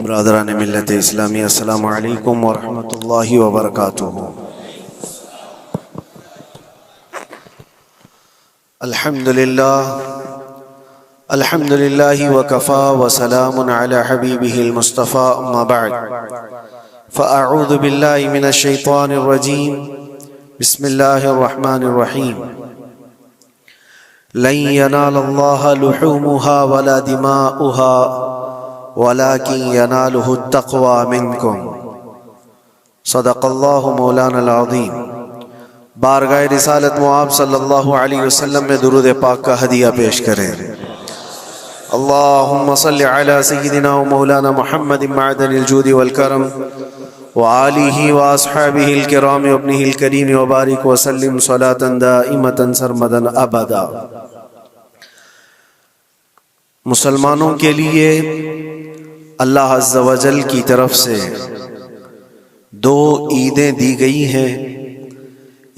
برادران ملت اسلامی، السلام علیکم ورحمۃ اللہ وبرکاتہ۔ الحمد للہ وکفا وسلام علی حبیبہ المصطفى، اما بعد فاعوذ باللہ من الشیطان الرجیم، بسم اللہ الرحمن الرحیم۔ لن ینال اللہ لحومها ولا دماؤها ولكن يناله التقوى منكم، صدق اللہ مولانا العظیم۔ بارگاہ رسالت مآب صلی اللہ علیہ وسلم میں درود پاک کا ہدیہ پیش کریں۔ اللہم صلی علی سیدنا و مولانا محمد معدن الجود والکرم وآلہ واصحابہ الکرام وابنہ الکریم وبارک وسلم صلاة دائمة سرمدا ابدا۔ مسلمانوں کے لیے اللہ عز و جل کی طرف سے دو عیدیں دی گئی ہیں،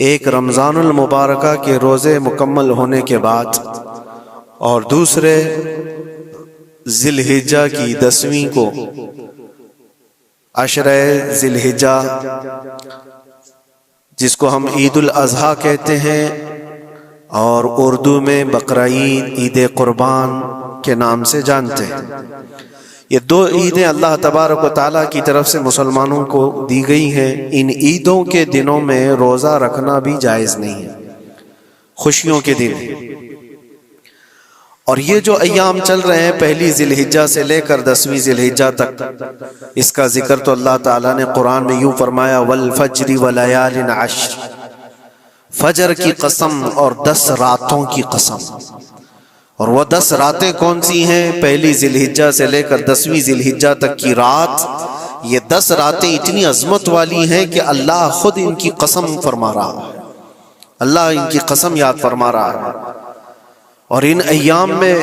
ایک رمضان المبارکہ کے روزے مکمل ہونے کے بعد اور دوسرے ذی الحجہ کی 10ویں کو، عشرہ ذی الحجہ جس کو ہم عید الاضحیٰ کہتے ہیں اور اردو میں بقرعید، عید قربان کے نام سے جانتے ہیں۔ یہ دو عیدیں اللہ تبارک و تعالیٰ کی طرف سے مسلمانوں کو دی گئی ہیں۔ ان عیدوں کے دنوں میں روزہ رکھنا بھی جائز نہیں ہے، خوشیوں کے دن۔ اور یہ جو ایام چل رہے ہیں پہلی ذی الحجہ سے لے کر 10ویں ذی الحجہ تک، اس کا ذکر تو اللہ تعالیٰ نے قرآن میں یوں فرمایا والفجر ولیال عشر، فجر کی قسم اور 10 راتوں کی قسم۔ اور وہ 10 راتیں کون سی ہیں؟ پہلی ذی الحجہ سے لے کر 10ویں ذی الحجہ تک کی رات، یہ 10 راتیں اتنی عظمت والی ہیں کہ اللہ خود ان کی قسم فرما رہا ہے، اللہ ان کی قسم یاد فرما رہا ہے۔ اور ان ایام میں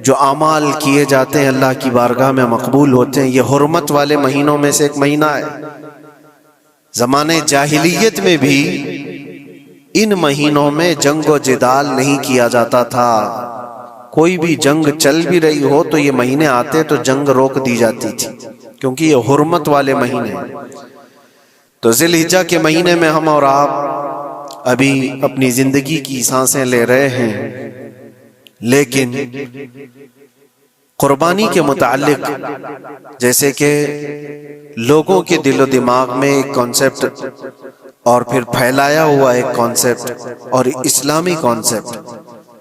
جو اعمال کیے جاتے ہیں اللہ کی بارگاہ میں مقبول ہوتے ہیں۔ یہ حرمت والے مہینوں میں سے ایک مہینہ ہے۔ زمانے جاہلیت میں بھی ان مہینوں میں جنگ و جدال نہیں کیا جاتا تھا۔ کوئی بھی جنگ چل بھی رہی ہو تو یہ مہینے آتے تو جنگ روک دی جاتی تھی، کیونکہ یہ حرمت والے مہینے ہیں۔ تو ذی الحجہ کے مہینے میں ہم اور آپ ابھی اپنی زندگی کی سانسیں لے رہے ہیں، لیکن قربانی کے متعلق جیسے کہ لوگوں کے دل و دماغ میں ایک کانسیپٹ اور پھر پھیلایا ہوا ایک کانسیپٹ اور اسلامی کانسیپٹ،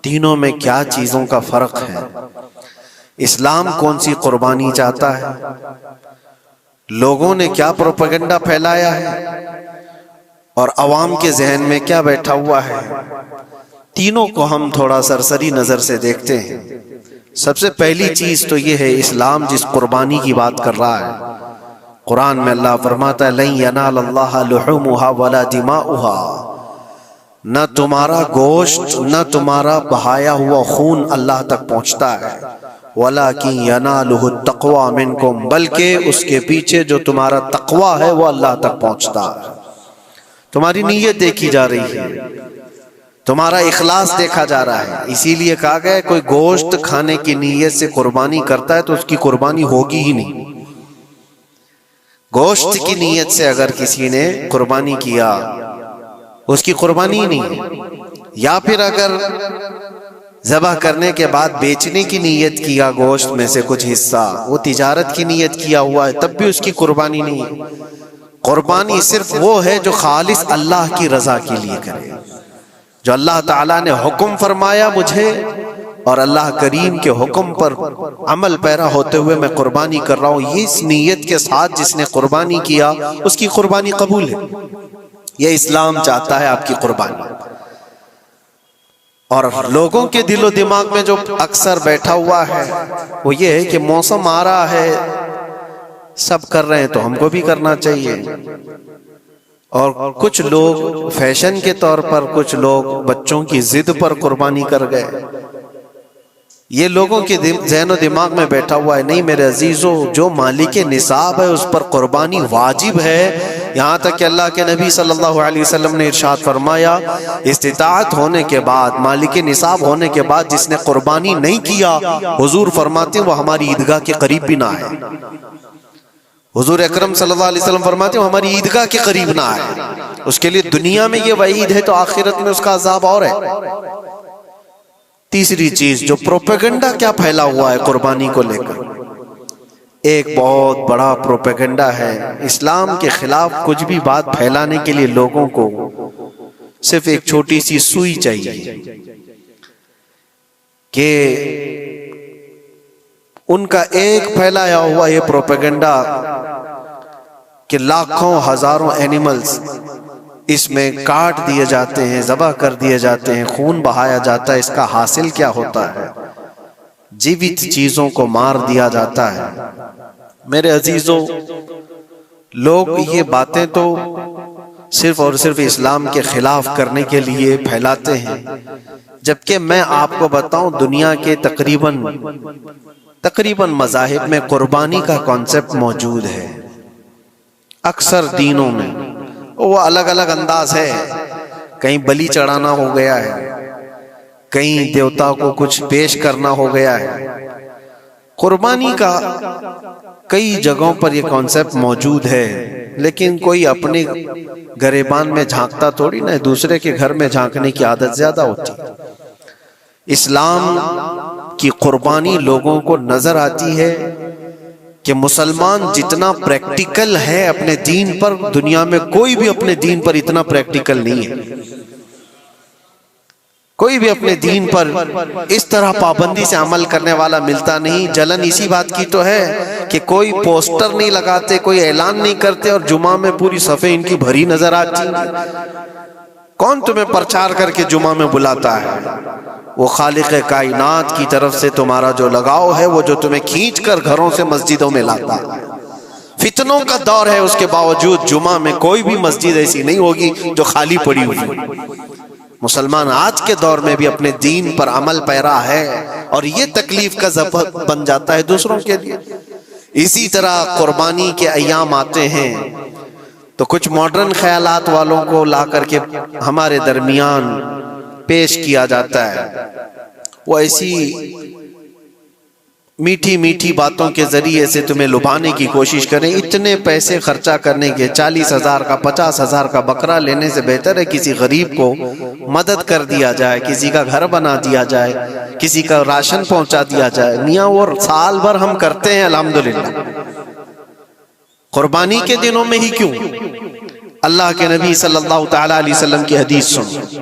تینوں میں کیا چیزوں کا فرق ہے؟ اسلام کون سی قربانی چاہتا ہے؟ لوگوں نے کیا پروپیگنڈا پھیلایا ہے؟ اور عوام کے ذہن میں کیا بیٹھا ہوا ہے؟ تینوں کو ہم تھوڑا سرسری نظر سے دیکھتے ہیں۔ سب سے پہلی چیز تو یہ ہے اسلام جس قربانی کی بات کر رہا ہے، قرآن میں اللہ فرماتا ہے لن ینال اللہ لحومها ولا دماؤها، نہ تمہارا گوشت نہ تمہارا بہایا ہوا خون اللہ تک پہنچتا ہے، ولیکن ینالہ التقوی منکم، بلکہ اس کے پیچھے جو تمہارا تقوی ہے وہ اللہ تک پہنچتا ہے۔ تمہاری نیت دیکھی جا رہی ہے، تمہارا اخلاص دیکھا جا رہا ہے۔ اسی لیے کہا گیا ہے کوئی گوشت کھانے کی نیت سے قربانی کرتا ہے تو اس کی قربانی ہوگی ہی نہیں۔ گوشت کی نیت سے اگر کسی نے قربانی کیا اس کی قربانی نہیں ہے، یا پھر اگر ذبح کرنے کے بعد بیچنے کی نیت کیا گوشت میں سے کچھ حصہ، وہ تجارت کی نیت کیا ہوا ہے، تب بھی اس کی قربانی نہیں ہے۔ قربانی صرف وہ ہے جو خالص اللہ کی رضا کے لیے کرے، جو اللہ تعالیٰ نے حکم فرمایا مجھے اور اللہ کریم کے حکم پر عمل پیرا ہوتے ہوئے میں قربانی کر رہا ہوں، یہ اس نیت کے ساتھ جس نے قربانی کیا اس کی قربانی قبول ہے۔ یہ اسلام چاہتا ہے آپ کی قربانی۔ اور لوگوں کے دل و دماغ میں جو اکثر بیٹھا ہوا ہے وہ یہ ہے کہ موسم آ رہا ہے، سب کر رہے ہیں تو ہم کو بھی کرنا چاہیے۔ اور کچھ لوگ فیشن کے طور پر، کچھ لوگ بچوں کی ضد پر قربانی کر گئے۔ یہ لوگوں کے ذہن و دماغ میں بیٹھا ہوا ہے. نہیں میرے عزیزو، جو مالک نصاب ہے اس پر قربانی واجب ہے. یہاں تک کہ اللہ کے نبی صلی اللہ علیہ وسلم نے ارشاد فرمایا، استطاعت ہونے کے بعد، مالک نصاب ہونے کے بعد جس نے قربانی نہیں کیا، حضور فرماتے ہیں وہ ہماری عیدگاہ کے قریب بھی نہ آئے. حضور اکرم صلی اللہ علیہ وسلم فرماتے ہیں وہ ہماری عیدگاہ کے قریب نہ آئے. اس کے لیے دنیا میں یہ وعید ہے تو آخرت میں اس کا عذاب اور ہے. تیسری چیز، جو پروپیگنڈا کیا پھیلا ہوا ہے قربانی کو لے کر، ایک بہت بڑا پروپیگنڈا ہے. اسلام کے خلاف کچھ بھی بات پھیلانے کے لیے لوگوں کو صرف ایک چھوٹی سی سوئی چاہیے کہ ان کا ایک پھیلایا ہوا یہ پروپیگنڈا کہ لاکھوں ہزاروں اینیملز اس میں کاٹ دیے جاتے ہیں، ذبح کر دیے جاتے ہیں، خون بہایا جاتا ہے. اس کا حاصل کیا ہوتا ہے؟ جیوت چیزوں کو مار دیا جاتا ہے. میرے عزیزو، لوگ یہ باتیں تو صرف اور صرف اسلام کے خلاف کرنے کے لیے پھیلاتے ہیں، جبکہ میں آپ کو بتاؤں دنیا کے تقریباً مذاہب میں قربانی کا کانسیپٹ موجود ہے. اکثر دینوں میں وہ الگ الگ انداز ہے. کہیں بلی چڑھانا ہو گیا ہے، کہیں دیوتا کو کچھ پیش کرنا ہو گیا ہے. قربانی کا کئی جگہوں پر یہ کانسیپٹ موجود ہے، لیکن کوئی اپنے گریبان میں جھانکتا تھوڑی نہ، دوسرے کے گھر میں جھانکنے کی عادت زیادہ ہوتی. اسلام کی قربانی لوگوں کو نظر آتی ہے کہ مسلمان جتنا پریکٹیکل ہے اپنے دین پر، دنیا میں کوئی بھی اپنے دین پر اتنا پریکٹیکل نہیں ہے. کوئی بھی اپنے دین پر اس طرح پابندی سے عمل کرنے والا ملتا نہیں. جلن اسی بات کی تو ہے کہ کوئی پوسٹر نہیں لگاتے، کوئی اعلان نہیں کرتے، اور جمعہ میں پوری صفیں ان کی بھری نظر آتی. کون تمہیں پرچار کر کے جمعہ میں بلاتا ہے؟ وہ خالق کائنات کی طرف سے تمہارا جو لگاؤ ہے، وہ جو تمہیں کھینچ کر گھروں سے مسجدوں میں لاتا ہے. فتنوں کا دور ہے، اس کے باوجود جمعہ میں کوئی بھی مسجد ایسی نہیں ہوگی جو خالی پڑی ہوئی. مسلمان آج کے دور میں بھی اپنے دین پر عمل پیرا ہے، اور یہ تکلیف کا سبب بن جاتا ہے دوسروں کے لیے. اسی طرح قربانی کے ایام آتے ہیں تو کچھ ماڈرن خیالات والوں کو لا کر کے ہمارے درمیان پیش کیا جاتا ہے. وہ ایسی میٹھی میٹھی باتوں کے ذریعے سے تمہیں لبھانے کی کوشش کریں. اتنے پیسے خرچہ کرنے کے، 40,000 کا 50,000 کا بکرا لینے سے بہتر ہے کسی غریب کو مدد کر دیا جائے، کسی کا گھر بنا دیا جائے، کسی کا راشن پہنچا دیا جائے. میاں وہ سال بھر ہم کرتے ہیں الحمدللہ. قربانی کے دنوں میں ہی کیوں؟ اللہ کے نبی صلی اللہ تعالی علیہ وسلم کی حدیث سن.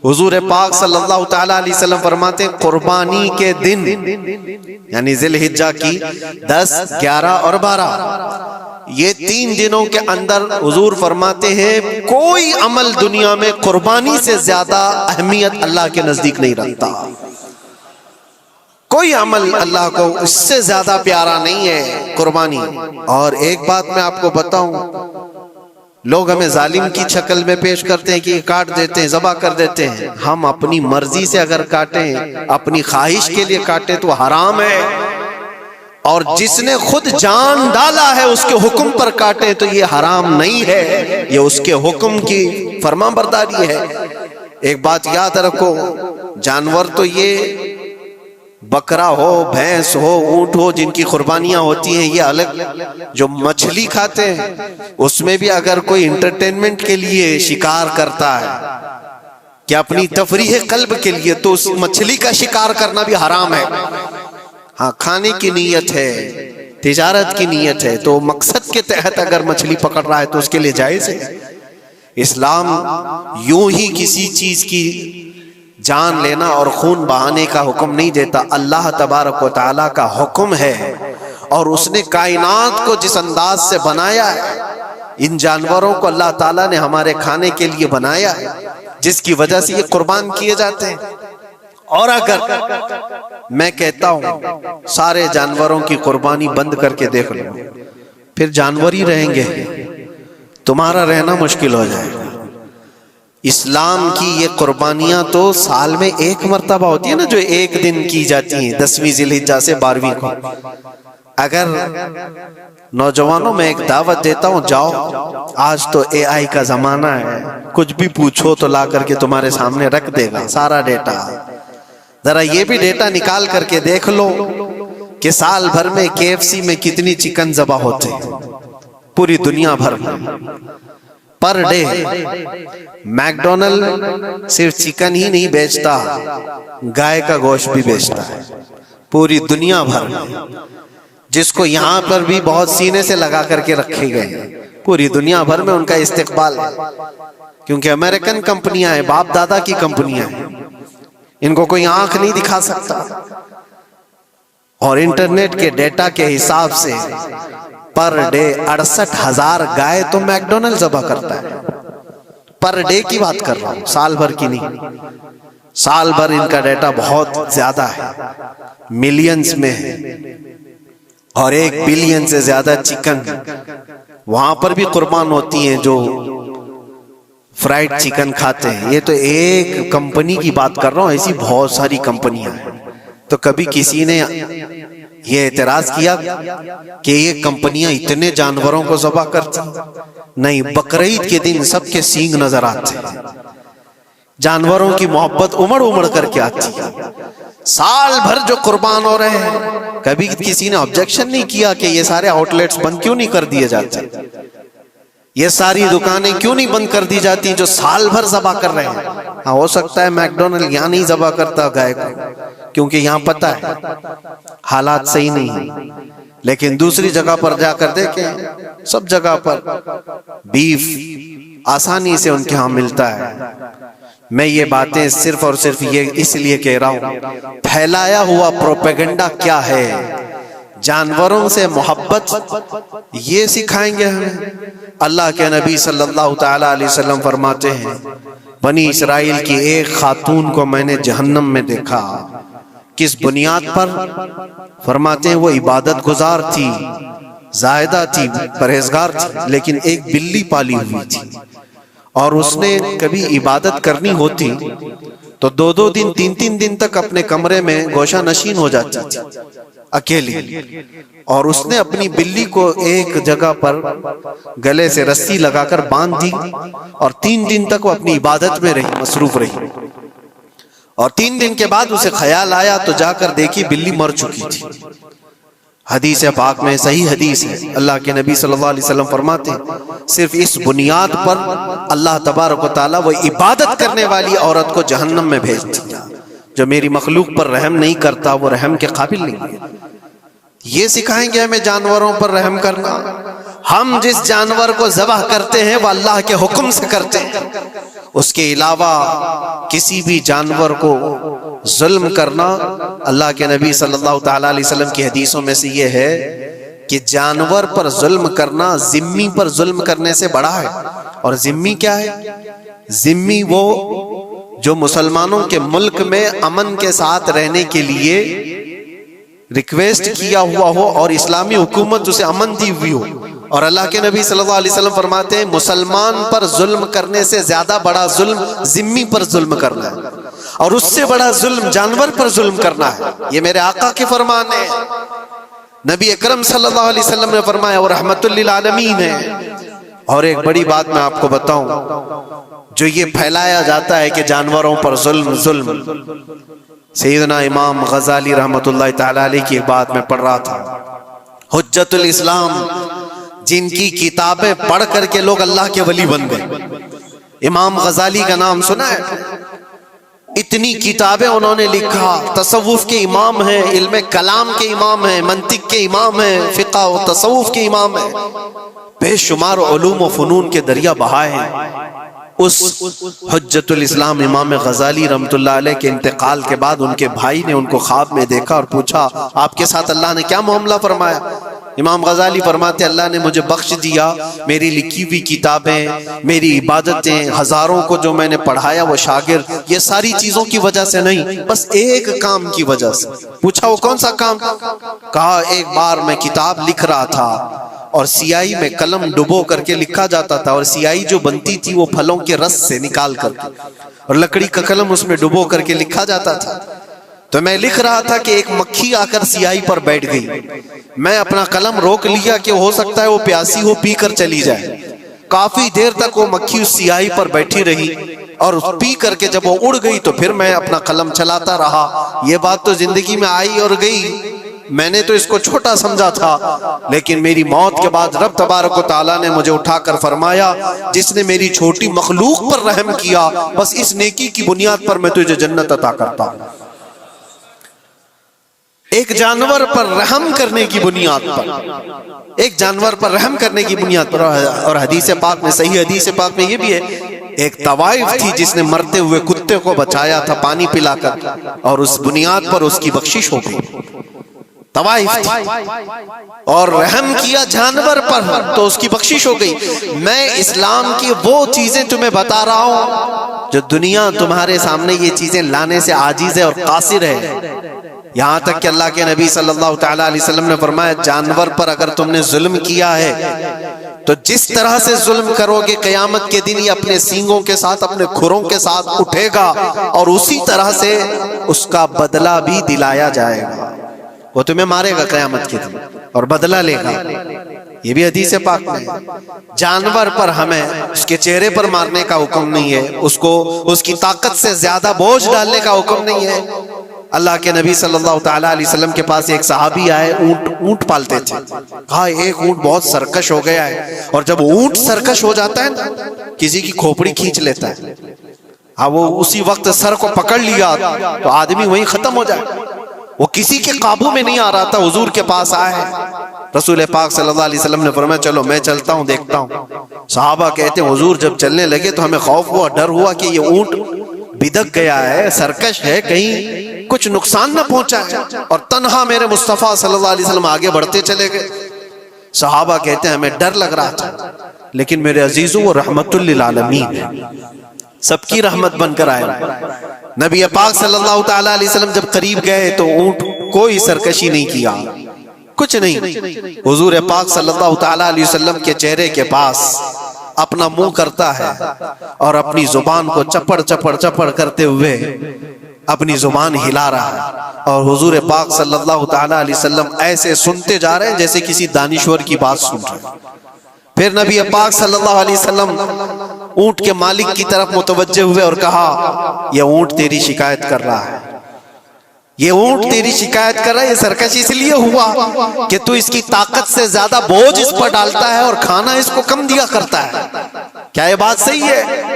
حضور پاک صلی اللہ تعالی علیہ وسلم فرماتے ہیں قربانی کے دن، یعنی ذی الحجہ کی 10، 11 اور 12، یہ 3 دنوں کے اندر حضور فرماتے ہیں کوئی عمل دنیا میں قربانی سے زیادہ اہمیت اللہ کے نزدیک نہیں رکھتا. کوئی عمل اللہ کو اس سے زیادہ پیارا نہیں ہے قربانی. اور ایک بات میں آپ کو بتاؤں، لوگ ہمیں ظالم کی شکل میں پیش کرتے ہیں کہ یہ کاٹ دیتے ہیں، ذبح کر دیتے ہیں. ہم اپنی مرضی سے اگر کاٹیں، اپنی خواہش کے لیے کاٹیں تو حرام ہے، اور جس نے خود جان ڈالا ہے اس کے حکم پر کاٹیں تو یہ حرام نہیں ہے، یہ اس کے حکم کی فرمان برداری ہے. ایک بات یاد رکھو، جانور تو یہ بکرا ہو، بھینس ہو، اونٹ ہو، جن کی قربانیاں ہوتی ہیں یہ الگ. جو مچھلی کھاتے ہیں اس میں بھی اگر کوئی انٹرٹینمنٹ کے لیے شکار کرتا ہے کہ اپنی تفریح قلب کے لیے، تو اس مچھلی کا شکار کرنا بھی حرام ہے. ہاں، کھانے کی نیت ہے، تجارت کی نیت ہے، تو مقصد کے تحت اگر مچھلی پکڑ رہا ہے تو اس کے لیے جائز ہے. اسلام یوں ہی کسی چیز کی جان لینا اور خون بہانے کا حکم نہیں دیتا. اللہ تبارک و تعالیٰ کا حکم ہے، اور اس نے کائنات کو جس انداز سے بنایا ہے، ان جانوروں کو اللہ تعالیٰ نے ہمارے کھانے کے لیے بنایا ہے، جس کی وجہ سے یہ قربان کیے جاتے ہیں. اور اگر میں کہتا ہوں سارے جانوروں کی قربانی بند کر کے دیکھ لو، پھر جانور ہی رہیں گے، تمہارا رہنا مشکل ہو جائے گا. اسلام کی یہ قربانیاں تو سال میں ایک مرتبہ ہوتی ہے نا، جو ایک دن کی جاتی ہیں 10ویں ذی الحجہ سے 12ویں کو۔ اگر نوجوانوں میں ایک دعوت دیتا ہوں، جاؤ آج تو اے آئی کا زمانہ ہے، کچھ بھی پوچھو تو لا کر کے تمہارے سامنے رکھ دے گا سارا ڈیٹا، ذرا یہ بھی ڈیٹا نکال کر کے دیکھ لو کہ سال بھر میں KFC میں کتنی چکن ذبح ہوتے ہیں پوری دنیا بھر میں پر ڈے۔ میکڈونلڈ صرف چکن ہی نہیں بیچتا، گائے کا گوشت بھی بیچتا ہے پوری دنیا بھر میں، جس کو یہاں پر بھی بہت سینے سے لگا کر کے رکھے گئے ہیں، پوری دنیا بھر میں ان کا استقبال ہے، کیونکہ امریکن کمپنیاں ہیں، باپ دادا کی کمپنیاں ہیں، ان کو کوئی آنکھ نہیں دکھا سکتا۔ اور انٹرنیٹ کے ڈیٹا کے حساب سے پر ڈے 68,000 گائے تو میکڈونلڈ ذبح کرتا ہے، پر ڈے کی بات کر رہا ہوں، سال بھر کی نہیں۔ سال بھر ان کا ڈیٹا بہت زیادہ ہے، ملینز میں ہے، اور 1 بلین سے زیادہ چکن وہاں پر بھی قربان ہوتی ہیں جو فرائیڈ چکن کھاتے ہیں۔ یہ تو ایک کمپنی کی بات کر رہا ہوں، ایسی بہت ساری کمپنیاں ہیں۔ تو کبھی کسی نے یہ اعتراض کیا کہ یہ کمپنیاں اتنے جانوروں کو ذبح کرتی؟ نہیں، بقرعید کے دن سب کے سینگ نظر آتے ہیں، جانوروں کی محبت امڑ امڑ کر کے آتی ہے۔ سال بھر جو قربان ہو رہے ہیں، کبھی کسی نے آبجیکشن نہیں کیا کہ یہ سارے آؤٹ لیٹس بند کیوں نہیں کر دیے جاتے، یہ ساری دکانیں کیوں نہیں بند کر دی جاتی جو سال بھر ذبح کر رہے ہیں۔ ہاں، ہو سکتا ہے میکڈونلڈ یہاں نہیں ذبح کرتا گائے کو، کیونکہ یہاں پتہ ہے حالات صحیح نہیں ہیں، لیکن دوسری جگہ پر جا کر دیکھیں، سب جگہ پر بیف آسانی سے ان کے ہاں ملتا ہے۔ میں یہ باتیں صرف اور صرف یہ اس لیے کہہ رہا ہوں، پھیلایا ہوا پروپیگنڈا کیا ہے؟ جانوروں سے محبت یہ سکھائیں گے ہمیں؟ اللہ کے نبی صلی اللہ تعالی علیہ وسلم فرماتے ہیں، بنی اسرائیل کی ایک خاتون کو میں نے جہنم میں دیکھا۔ کس بنیاد پر؟ فرماتے ہیں وہ عبادت گزار تھی، زاہدہ تھی، پرہیزگار تھی، لیکن ایک بلی پالی ہوئی تھی، اور اس نے کبھی عبادت کرنی ہوتی تو 2 دن 3 دن تک اپنے کمرے میں گوشہ نشین ہو جاتی تھی اکیلی، اور اس نے اپنی بلی کو ایک جگہ پر گلے سے رسی لگا کر باندھ دی، اور 3 دن تک وہ اپنی عبادت میں رہی، مصروف رہی، اور 3 دن کے بعد اسے خیال آیا تو جا کر دیکھی بلی مر چکی تھی۔ حدیث پاک میں صحیح حدیث ہے، اللہ کے نبی صلی اللہ علیہ وسلم فرماتے ہیں صرف اس بنیاد پر اللہ تبارک و تعالیٰ وہ عبادت کرنے والی عورت کو جہنم میں بھیج دیا۔ جو میری مخلوق پر رحم نہیں کرتا وہ رحم کے قابل نہیں ہے۔ یہ سکھائیں گے ہمیں جانوروں پر رحم کرنا؟ ہم جس جانور کو ذبح کرتے ہیں وہ اللہ کے حکم سے کرتے ہیں، اس کے علاوہ کسی بھی جانور کو ظلم کرنا، اللہ کے نبی صلی اللہ تعالی علیہ وسلم کی حدیثوں میں سے یہ ہے کہ جانور پر ظلم کرنا ذمی پر ظلم کرنے سے بڑا ہے۔ اور ذمی کیا ہے؟ ذمی وہ جو مسلمانوں کے ملک میں امن کے ساتھ رہنے کے لیے ریکویسٹ کیا ہوا ہو اور اسلامی حکومت اسے امن دی ہوئی ہو، اور اللہ کے نبی صلی اللہ علیہ وسلم فرماتے ہیں مسلمان پر ظلم کرنے سے زیادہ بڑا ظلم ذمی پر ظلم کرنا ہے، اور اس سے بڑا ظلم جانور پر ظلم کرنا ہے۔ یہ میرے آقا کے فرمان ہے، نبی اکرم صلی اللہ علیہ وسلم نے فرمایا، اور رحمت للعالمین ہے۔ اور ایک بڑی بات میں آپ کو بتاؤں، جو یہ پھیلایا جاتا ہے کہ جانوروں پر ظلم، سیدنا امام غزالی رحمت اللہ تعالی علیہ کی ایک بات میں پڑھ رہا تھا، حجت الاسلام، جن کی کتابیں پڑھ کر کے لوگ اللہ کے ولی بن گئے۔ امام غزالی کا نام سنا ہے؟ اتنی کتابیں انہوں نے لکھا، تصوف کے امام ہیں، علم کلام کے امام ہیں، منطق کے امام ہیں، فقہ و تصوف کے امام ہیں، بے شمار علوم و فنون کے دریا بہائے ہیں۔ اس حجت الاسلام امام غزالی رحمت اللہ علیہ کے انتقال کے بعد ان کے بھائی نے ان کو خواب میں دیکھا اور پوچھا آپ کے ساتھ اللہ نے کیا معاملہ فرمایا؟ امام غزالی فرماتے اللہ نے مجھے بخش دیا، میری لکھی ہوئی کتابیں، میری عبادتیں، ہزاروں کو جو میں نے پڑھایا وہ شاگرد، یہ ساری چیزوں کی وجہ سے نہیں، بس ایک کام کی وجہ سے۔ پوچھا وہ کون سا کام؟ کہا ایک بار میں کتاب لکھ رہا تھا اور سیاہی میں قلم ڈبو کر کے لکھا جاتا تھا، اور سیاہی جو بنتی تھی وہ پھلوں کے رس سے نکال کر کے، اور لکڑی کا قلم اس میں ڈبو کر کے لکھا جاتا تھا۔ تو میں لکھ رہا تھا کہ ایک مکھی آ کر سیاہی پر بیٹھ گئی، میں اپنا قلم روک لیا کہ ہو سکتا ہے وہ پیاسی ہو، پی کر چلی جائے۔ کافی دیر تک وہ مکھی اس سیاہی پر بیٹھی رہی، اور پی کر کے جب وہ اڑ گئی تو پھر میں اپنا قلم چلاتا رہا۔ یہ بات تو زندگی میں آئی اور گئی، میں نے تو اس کو چھوٹا سمجھا تھا، لیکن میری موت کے بعد رب تبارک و تعالیٰ نے مجھے اٹھا کر فرمایا، جس نے میری چھوٹی مخلوق پر رحم کیا، بس اس نیکی کی بنیاد پر میں تجھے جنت عطا کرتا ہوں۔ ایک جانور پر رحم کرنے کی بنیاد پر، ایک جانور پر رحم کرنے کی بنیاد پر، اور حدیث پاک میں، صحیح حدیث پاک میں یہ بھی ہے، ایک طوائف تھی جس نے مرتے ہوئے کتے کو بچایا تھا پانی پلا کر، اور اس بنیاد پر اس کی بخشش ہو گئی۔ طوائف تھی اور رحم کیا جانور پر تو اس کی بخشش ہو گئی۔ میں اسلام کی وہ چیزیں تمہیں بتا رہا ہوں جو دنیا تمہارے سامنے یہ چیزیں لانے سے عاجز ہے اور قاصر ہے۔ یہاں تک کہ اللہ کے نبی صلی اللہ تعالیٰ علیہ وسلم نے فرمایا، جانور پر اگر تم نے ظلم کیا ہے تو جس طرح سے ظلم کرو گے قیامت کے دن یہ اپنے سینگوں کے ساتھ، اپنے کھروں کے ساتھ اٹھے گا، اور اسی طرح سے اس کا بدلہ بھی دلایا جائے گا۔ وہ تمہیں مارے گا قیامت کے دن اور بدلہ لے گا۔ یہ بھی حدیث پاک میں۔ جانور پر ہمیں اس کے چہرے پر مارنے کا حکم نہیں ہے، اس کو اس کی طاقت سے زیادہ بوجھ ڈالنے کا حکم نہیں ہے۔ اللہ کے نبی صلی اللہ تعالیٰ علیہ وسلم کے پاس ایک صحابی آئے، اونٹ پالتے تھے، کہا ایک اونٹ بہت سرکش ہو گیا ہے، اور جب اونٹ سرکش ہو جاتا ہے نا، کسی کی کھوپڑی کھینچ لیتا ہے، ہاں وہ اسی وقت سر کو پکڑ لیا تو آدمی وہیں ختم ہو جائے۔ وہ کسی کے قابو میں نہیں آ رہا تھا، حضور کے پاس آئے، رسول پاک صلی اللہ علیہ وسلم نے فرمایا چلو میں چلتا ہوں دیکھتا ہوں۔ صحابہ کہتے ہیں حضور جب چلنے لگے تو ہمیں خوف ہوا، ڈر ہوا کہ یہ اونٹ بدک گیا ہے، سرکش ہے، کہیں کچھ نقصان نہ پہنچا ہے، اور تنہا میرے مصطفیٰ صلی اللہ علیہ وسلم آگے بڑھتے چلے گئے۔ صحابہ کہتے ہیں ہمیں ڈر لگ رہا تھا، لیکن میرے عزیزوں وہ رحمت للعالمین ہے، سب کی رحمت بن کر آئے۔ نبی پاک صلی اللہ تعالیٰ علیہ وسلم جب قریب گئے تو اونٹ کوئی سرکشی نہیں کیا، کچھ نہیں۔ حضور پاک صلی اللہ تعالیٰ علیہ وسلم کے چہرے کے پاس اپنا منہ کرتا ہے اور اپنی زبان کو چپڑ چپڑ چپڑ کرتے ہوئے اپنی زبان ہلا رہا ہے، اور حضور پاک صلی اللہ تعالیٰ علیہ وسلم ایسے سنتے جا رہے ہیں جیسے کسی دانشور کی بات سن رہے ہیں۔ پھر نبی پاک صلی اللہ علیہ وسلم اونٹ کے مالک کی طرف متوجہ ہوئے اور کہا یہ اونٹ تیری شکایت کر رہا ہے، یہ اونٹ تیری شکایت کر رہا ہے، یہ سرکش اس لیے ہوا کہ تو اس کی طاقت سے زیادہ بوجھ اس پر ڈالتا ہے اور کھانا اس کو کم دیا کرتا ہے۔ کیا یہ بات صحیح ہے؟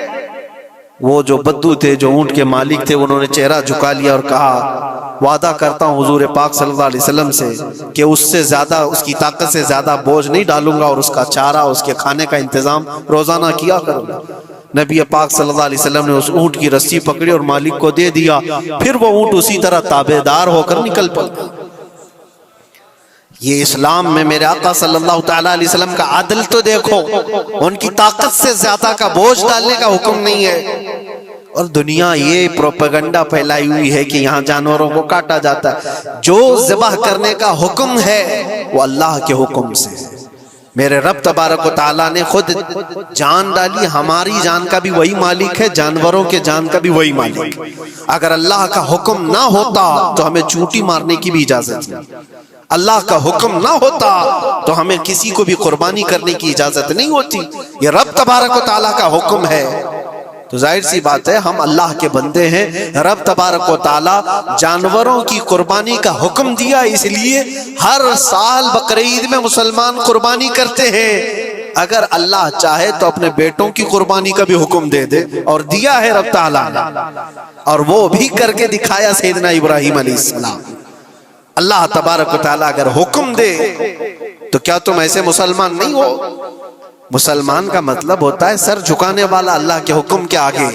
وہ جو بدو تھے، جو اونٹ کے مالک تھے، انہوں نے چہرہ جھکا لیا اور کہا وعدہ کرتا ہوں حضور پاک صلی اللہ علیہ وسلم سے کہ اس سے زیادہ، اس کی طاقت سے زیادہ بوجھ نہیں ڈالوں گا، اور اس کا چارہ، اس کے کھانے کا انتظام روزانہ کیا کروں گا۔ نبی پاک صلی اللہ علیہ وسلم نے اس اونٹ کی رسی پکڑی اور مالک کو دے دیا، پھر وہ اونٹ اسی طرح تابعدار ہو کر نکل پڑا۔ یہ اسلام میں میرے آقا صلی اللہ تعالیٰ علیہ وسلم کا عدل تو دیکھو، ان کی طاقت سے زیادہ کا بوجھ ڈالنے کا حکم نہیں ہے۔ اور دنیا یہ پروپیگنڈا پھیلائی ہوئی ہے کہ یہاں جانوروں کو کاٹا جاتا ہے، جو ذبح کرنے کا حکم ہے وہ اللہ کے حکم سے ہے۔ میرے رب تبارک و تعالیٰ نے خود جان ڈالی، ہماری جان کا بھی وہی مالک ہے، جانوروں کے جان کا بھی وہی مالک۔ اگر اللہ کا حکم نہ ہوتا تو ہمیں چونٹی مارنے کی بھی اجازت نہیں، اللہ کا حکم نہ ہوتا تو ہمیں کسی کو بھی قربانی کرنے کی اجازت نہیں ہوتی۔ یہ رب تبارک و تعالیٰ کا حکم ہے، تو ظاہر سی بات ہے ہم اللہ کے بندے ہیں۔ رب تبارک و تعالیٰ جانوروں کی قربانی کا حکم دیا، اس لیے ہر سال بقرعید میں مسلمان قربانی کرتے ہیں۔ اگر اللہ چاہے تو اپنے بیٹوں کی قربانی کا بھی حکم دے دے، اور دیا ہے رب تعالیٰ نے، اور وہ بھی کر کے دکھایا سیدنا ابراہیم علیہ السلام۔ اللہ تبارک و تعالیٰ اگر حکم دے تو کیا تم ایسے مسلمان نہیں ہو؟ مسلمان کا مطلب ہوتا ہے سر جھکانے والا اللہ کے حکم کے آگے،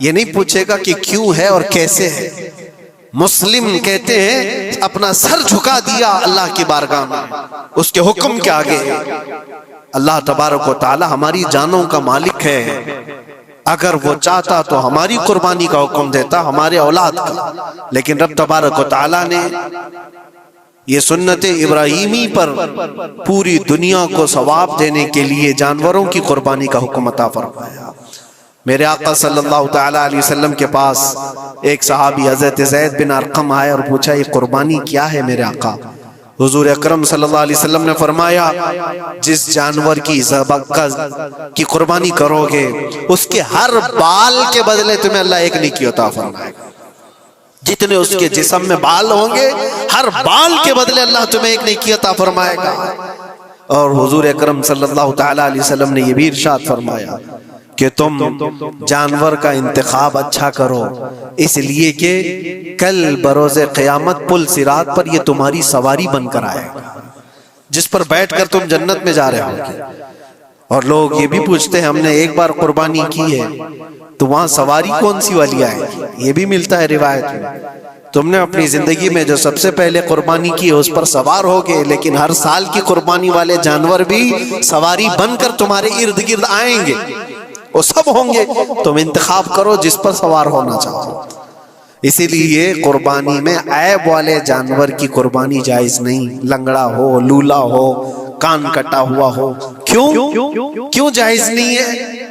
یہ نہیں پوچھے گا کہ کیوں ہے اور کیسے ہے۔ مسلم کہتے ہیں اپنا سر جھکا دیا اللہ کی بارگاہ میں، اس کے حکم کے آگے۔ اللہ تبارک و تعالی ہماری جانوں کا مالک ہے، اگر وہ چاہتا تو ہماری قربانی کا حکم دیتا، ہمارے اولاد کا، لیکن رب تبارک و تعالی نے یہ سنت ابراہیمی پر پوری دنیا کو ثواب دینے کے لیے جانوروں کی قربانی کا حکم عطا فرمایا۔ میرے آقا صلی اللہ تعالی علیہ وسلم کے پاس ایک صحابی حضرت زید بن ارقم آئے اور پوچھا یہ قربانی کیا ہے میرے آقا؟ حضور اکرم صلی اللہ علیہ وسلم نے فرمایا جس جانور کی قربانی کرو گے اس کے ہر بال کے بدلے تمہیں اللہ ایک نیکی عطا فرمائے گا۔ جتنے اس کے جسم میں بال ہوں گے ہر بال کے بدلے اللہ تمہیں ایک نیکی عطا فرمائے گا۔ اور حضور اکرم صلی اللہ تعالی علیہ وسلم نے یہ بھی ارشاد فرمایا کہ تم جانور کا انتخاب اچھا کرو، اس لیے کہ کل بروز قیامت پل صراط پر یہ تمہاری سواری بن کر آئے گا، جس پر بیٹھ کر تم جنت میں جا رہے ہوگے۔ اور لوگ یہ بھی پوچھتے ہیں ہم نے ایک بار قربانی کی ہے تو وہاں سواری کون سی والی آئے گی؟ یہ بھی ملتا ہے روایت میں، تم نے اپنی زندگی میں جو سب سے پہلے قربانی کی اس پر سوار ہوگے، لیکن ہر سال کی قربانی والے جانور بھی سواری بن کر تمہارے ارد گرد آئیں گے، وہ سب ہوں گے، تم انتخاب کرو جس پر سوار ہونا چاہو۔ اسی لیے قربانی میں عیب والے جانور کی قربانی جائز نہیں، لنگڑا ہو، لولا ہو، کان کٹا ہوا ہو۔ کیوں جائز نہیں ہے؟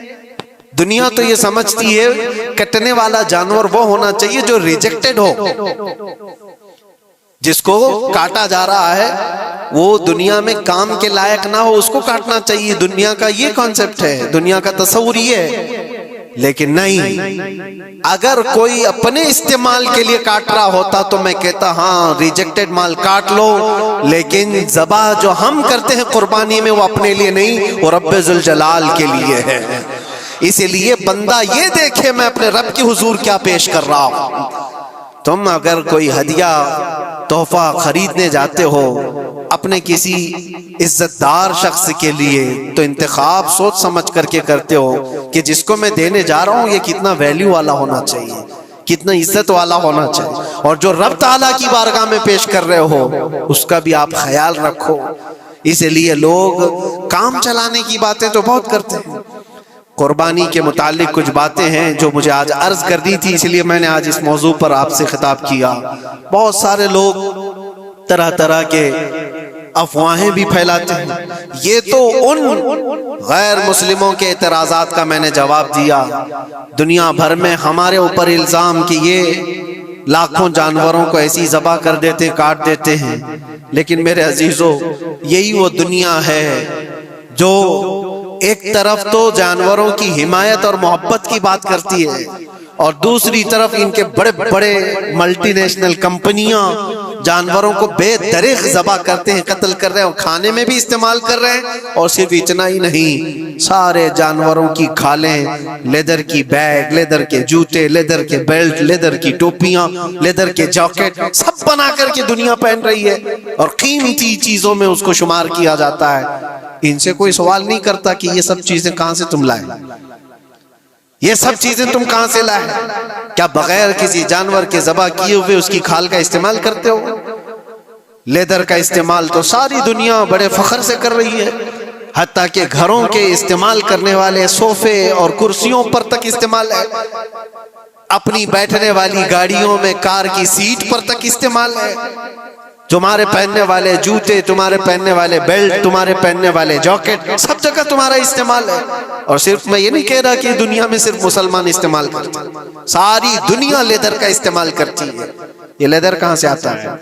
دنیا تو یہ سمجھتی ہے کٹنے والا جانور وہ ہونا چاہیے جو ریجیکٹڈ ہو، جس کو کاٹا جا رہا ہے وہ دنیا میں کام کے لائق نہ ہو، اس کو کاٹنا چاہیے۔ دنیا کا یہ کانسیپٹ ہے، دنیا کا تصور یہ ہے۔ لیکن نہیں، اگر کوئی اپنے استعمال کے لیے کاٹ رہا ہوتا تو میں کہتا ہاں ریجیکٹڈ مال کاٹ لو، لیکن ذبح جو ہم کرتے ہیں قربانی میں وہ اپنے لیے نہیں، وہ رب ذوالجلال کے لیے ہے۔ اسی لیے بندہ یہ دیکھے میں اپنے رب کی حضور کیا پیش کر رہا ہوں۔ تم اگر کوئی ہدیہ تحفہ خریدنے جاتے ہو اپنے کسی عزت دار شخص کے لیے تو انتخاب سوچ سمجھ کر کے کرتے ہو کہ جس کو میں دینے جا رہا ہوں یہ کتنا ویلیو والا ہونا چاہیے، کتنا عزت والا ہونا چاہیے، اور جو رب تعالیٰ کی بارگاہ میں پیش کر رہے ہو اس کا بھی آپ خیال رکھو۔ اس لیے لوگ کام چلانے کی باتیں تو بہت کرتے ہیں۔ قربانی کے متعلق کچھ باتیں ہیں جو مجھے آج عرض کرنی تھی، اس لیے میں نے آج اس موضوع پر آپ سے خطاب کیا۔ بہت سارے لوگ طرح طرح کے افواہیں بھی پھیلاتے ہیں، یہ تو ان غیر مسلموں کے اعتراضات کا میں نے جواب دیا۔ دنیا بھر میں ہمارے اوپر الزام کہ یہ لاکھوں جانوروں کو ایسی ذبح کر دیتے، کاٹ دیتے ہیں، لیکن میرے عزیزو یہی وہ دنیا ہے جو ایک طرف تو جانوروں کی حمایت اور محبت کی بات کرتی ہے اور دوسری طرف ان کے بڑے بڑے ملٹی نیشنل کمپنیاں جانوروں کو بے دریغ ذبح کرتے ہیں، قتل کر رہے ہیں اور کھانے میں بھی استعمال کر رہے ہیں۔ اور صرف اتنا ہی نہیں، سارے جانوروں کی کھالیں، لیدر کی بیگ، لیدر کے جوتے، لیدر کے بیلٹ، لیدر کی ٹوپیاں، لیدر کے جاکٹ سب بنا کر کے دنیا پہن رہی ہے اور قیمتی چیزوں میں اس کو شمار کیا جاتا ہے۔ ان سے کوئی سوال نہیں کرتا کہ یہ سب چیزیں کہاں سے تم لائے، یہ سب چیزیں تم کہاں سے لائے؟ کیا بغیر کسی جانور کے ذبح کیے ہوئے اس کی کھال کا استعمال کرتے ہو؟ لیدر کا استعمال تو ساری دنیا بڑے فخر سے کر رہی ہے، حتیٰ کہ گھروں کے استعمال کرنے والے صوفے اور کرسیوں پر تک استعمال ہے، اپنی بیٹھنے والی گاڑیوں میں کار کی سیٹ پر تک استعمال ہے۔ تمہارے پہننے والے جوتے، تمہارے پہننے والے بیلٹ، تمہارے پہننے والے جاکٹ سب جگہ تمہارا استعمال ہے۔ اور صرف میں یہ نہیں کہہ رہا کہ دنیا میں صرف مسلمان استعمال کرتے ہیں، ساری دنیا لیدر کا استعمال کرتی ہے۔ یہ لیدر کہاں سے آتا ہے؟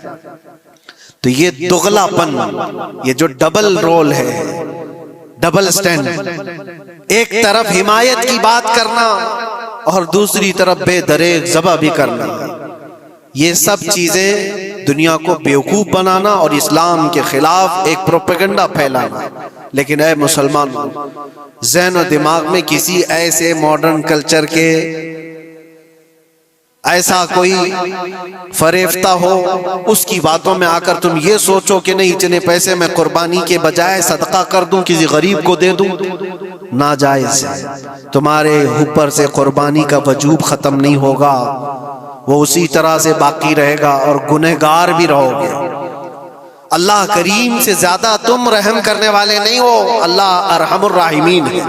تو یہ دغلا پن، یہ جو ڈبل رول ہے، ڈبل سٹینڈ، ایک طرف حمایت کی بات کرنا اور دوسری طرف بے دریغ ذبح بھی کرنا، یہ سب چیزیں دنیا کو بیوقوف بنانا اور اسلام کے خلاف ایک پروپیگنڈا پھیلانا۔ لیکن اے مسلمان، ذہن و دماغ میں کسی ایسے ماڈرن کلچر کے ایسا کوئی فریفتہ ہو، اس کی باتوں میں آ کر تم یہ سوچو کہ نہیں اتنے پیسے میں قربانی کے بجائے صدقہ کر دوں، کسی غریب کو دے دوں، ناجائز ہے۔ تمہارے اوپر سے قربانی کا وجوب ختم نہیں ہوگا، وہ اسی طرح سے باقی رہے گا اور گنہگار بھی رہو گے۔ اللہ کریم سے زیادہ تم رحم کرنے والے نہیں ہو، اللہ ارحم الراحمین ہے۔